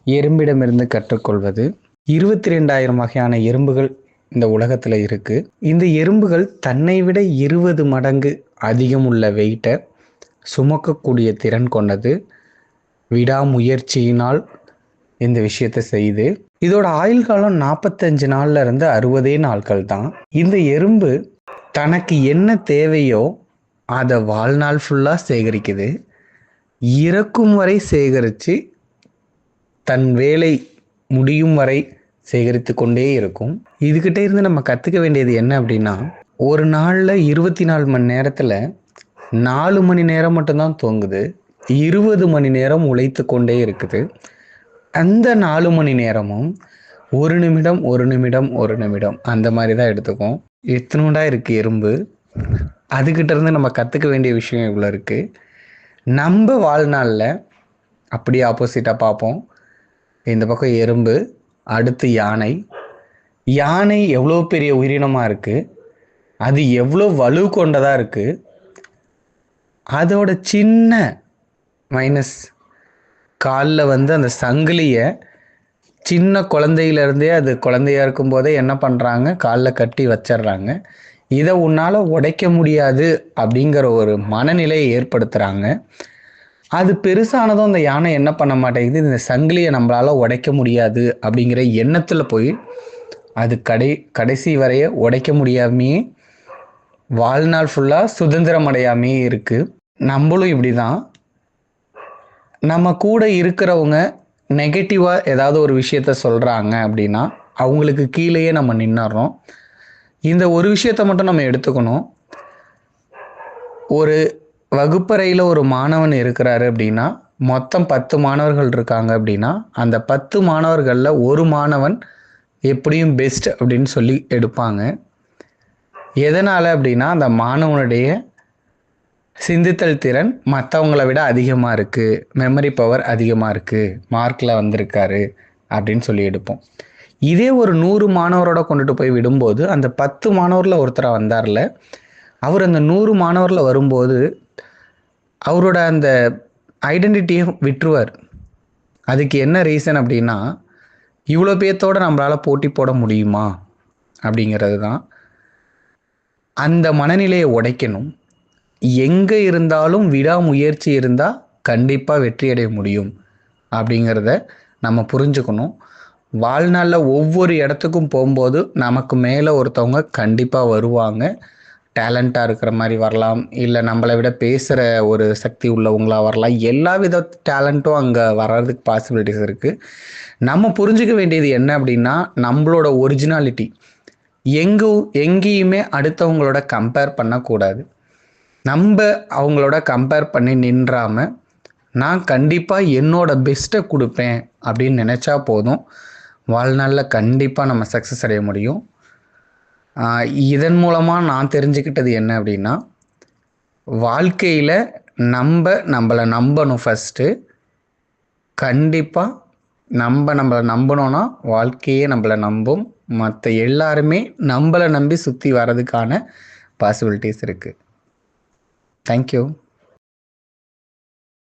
எறும்பிடமிருந்து கற்றுக்கொள்வது. 22,000 வகையான எறும்புகள் இந்த உலகத்தில் இருக்கு. இந்த எறும்புகள் தன்னை விட 20 மடங்கு அதிகம் உள்ள வெயிட்டை சுமக்கக்கூடிய திறன் கொண்டது. விடாமுயற்சியினால் இந்த விஷயத்தை செய்து, இதோட ஆயுள் காலம் 45 நாள்ல இருந்து 60 நாட்கள் தான். இந்த எறும்பு தனக்கு என்ன தேவையோ அதை வாழ்நாள் ஃபுல்லா சேகரிக்குது. இறக்கும் வரை சேகரித்து தன் வேலை முடியும் வரை சேகரித்து கொண்டே இருக்கும். இதுகிட்ட இருந்து நம்ம கற்றுக்க வேண்டியது என்ன அப்படின்னா, ஒரு நாளில் 24 மணி நேரத்தில் 4 மணி நேரம் மட்டும்தான் தூங்குது, 20 மணி நேரம் உழைத்து கொண்டே இருக்குது. அந்த 4 மணி நேரமும் 1 நிமிடம் 1 நிமிடம் 1 நிமிடம் அந்த மாதிரி தான் எடுத்துக்கும். எத்தனோண்டா இருக்குது எறும்பு. அதுகிட்ட இருந்து நம்ம கற்றுக்க வேண்டிய விஷயம் இவ்வளோ இருக்குது. நம்ம வாழ்நாளில் அப்படியே ஆப்போசிட்டாக பார்ப்போம். இந்த பக்கம் எறும்பு, அடுத்து யானை. யானை எவ்வளோ பெரிய உயிரினமாக இருக்குது, அது எவ்வளோ வலு கொண்டதாக இருக்குது. அதோட சின்ன மைனஸ் காலில் அந்த சங்கிலியை சின்ன குழந்தையிலேருந்தே, அது குழந்தையாக இருக்கும்போதே என்ன பண்ணுறாங்க, காலில் கட்டி வச்சிடுறாங்க. இதை உன்னால் உடைக்க முடியாது அப்படிங்கிற ஒரு மனநிலையை ஏற்படுத்துகிறாங்க. அது பெருசானதும் அந்த யானை என்ன பண்ண மாட்டேங்குது, இந்த சங்கிலியை நம்மளால் உடைக்க முடியாது அப்படிங்கிற எண்ணத்தில் போய் அது கடைசி வரைய உடைக்க முடியாமையே வாழ்நாள் ஃபுல்லாக சுதந்திரம் அடையாமையே இருக்குது. நம்மளும் இப்படி தான். நம்ம கூட இருக்கிறவங்க நெகட்டிவாக ஏதாவது ஒரு விஷயத்த சொல்கிறாங்க அப்படின்னா அவங்களுக்கு கீழேயே நம்ம நின்னுறோம். இந்த ஒரு விஷயத்தை மட்டும் நம்ம எடுத்துக்கணும். ஒரு வகுப்பறையில் ஒரு மாணவன் இருக்கிறாரு அப்படின்னா, மொத்தம் 10 மாணவர்கள் இருக்காங்க அப்படின்னா, அந்த 10 மாணவர்களில் ஒரு மாணவன் எப்படியும் பெஸ்ட் அப்படின்னு சொல்லி எடுப்பாங்க. எதனால் அப்படின்னா, அந்த மாணவனுடைய சிந்தித்தல் திறன் மற்றவங்களை விட அதிகமாக இருக்குது, மெமரி பவர் அதிகமாக இருக்குது, மார்க்கில் வந்திருக்காரு அப்படின்னு சொல்லி எடுப்போம். இதே ஒரு 100 மாணவரோட கொண்டுட்டு போய் விடும்போது, அந்த 10 மாணவரில் ஒருத்தராக வந்தார்ல, அவர் அந்த 100 மாணவரில் வரும்போது அவரோட அந்த ஐடென்டிட்டியை விட்டுருவார். அதுக்கு என்ன ரீசன் அப்படின்னா, இவ்வளோ பேர்த்தோட நம்மளால் போட்டி போட முடியுமா அப்படிங்கிறது தான். அந்த மனநிலையை உடைக்கணும். எங்கே இருந்தாலும் விடாமுயற்சி இருந்தால் கண்டிப்பாக வெற்றி அடைய முடியும் அப்படிங்கிறத நம்ம புரிஞ்சுக்கணும். வாழ்நாளில் ஒவ்வொரு இடத்துக்கும் போகும்போது நமக்கு மேலே ஒருத்தவங்க கண்டிப்பாக வருவாங்க. டேலண்ட்டாக இருக்கிற மாதிரி வரலாம், இல்லை நம்மளை விட பேசுகிற ஒரு சக்தி உள்ளவங்களாக வரலாம். எல்லா வித டேலண்ட்டும் அங்கே வர்றதுக்கு பாசிபிலிட்டிஸ் இருக்குது. நம்ம புரிஞ்சுக்க வேண்டியது என்ன அப்படின்னா, நம்மளோட ஒரிஜினாலிட்டி எங்கேயுமே அடுத்தவங்களோட கம்பேர் பண்ணக்கூடாது. நம்ம அவங்களோட கம்பேர் பண்ணி நின்றாமல், நான் கண்டிப்பாக என்னோட பெஸ்ட்டை கொடுப்பேன் அப்படின்னு நினச்சா போதும். வாழ்நாளில் கண்டிப்பாக நம்ம சக்ஸஸ் அடைய முடியும். இதன் மூலமாக நான் தெரிஞ்சுக்கிட்டது என்ன அப்படின்னா, வாழ்க்கையில் நம்மளை நம்பணும். ஃபஸ்ட்டு கண்டிப்பாக நம்மளை நம்பணும்னா வாழ்க்கையே நம்மளை நம்பும். மற்ற எல்லாருமே நம்மளை நம்பி சுற்றி வர்றதுக்கான பாசிபிலிட்டிஸ் இருக்குது. தேங்க்யூ.